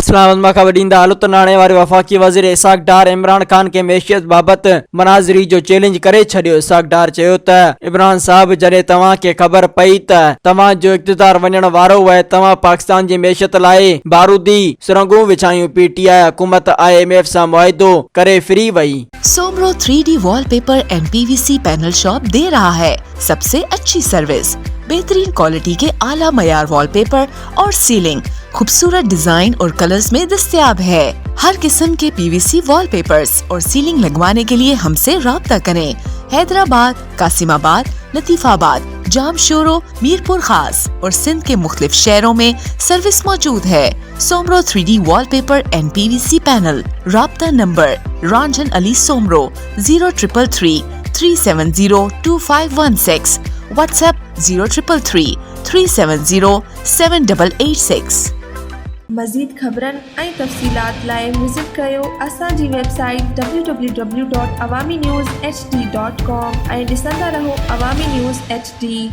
इस्लामाबाद में ख़बर ॾींदा लुत्नाणे वारे वफ़ाक़ी वज़ीर इसाक डार इमरान खान के मैशियत बाबत मनाज़री जो चैलेंज करे छॾियो। इसाक डार चयो त इमरान साहब जॾहिं तव्हां खे ख़बर पई त तव्हां जो इक़्तिदार वञण वारो आहे, तव्हां पाकिस्तान जी मैशियत लाइ बारूदी सुरंगूं विछायूं। PTI हुकूमत IMF सां मुआहिदो करे फ्री वई। Soomro 3D wallpaper and PVC panel shop दे रहा है सबसे अच्छी सर्विस, बेहतरीन क्वालिटी के आला मयार वॉलपेपर और सीलिंग खूबसूरत डिजाइन और कलर्स में दस्तयाब है। हर किस्म के PVC वॉलपेपर्स और सीलिंग लगवाने के लिए हमसे राब्ता करें। हैदराबाद, कासिमाबाद, लतीफाबाद, जामशोरो, मीरपुर खास और सिंध के मुख्तलिफ शहरों में सर्विस मौजूद है। Soomro 3D wallpaper and PVC panel. राब्ता नंबर रंजन अली सोमरो 0333 370 2516। WhatsApp 0333 370 7886। मज़ीद ख़बरनि ऐं तफ़सीलात लाइ विज़िट कयो असांजी वेबसाइट www.awamiNewsHD.com ऐं ॾिसंदा रहो अवामी न्यूज़ HD।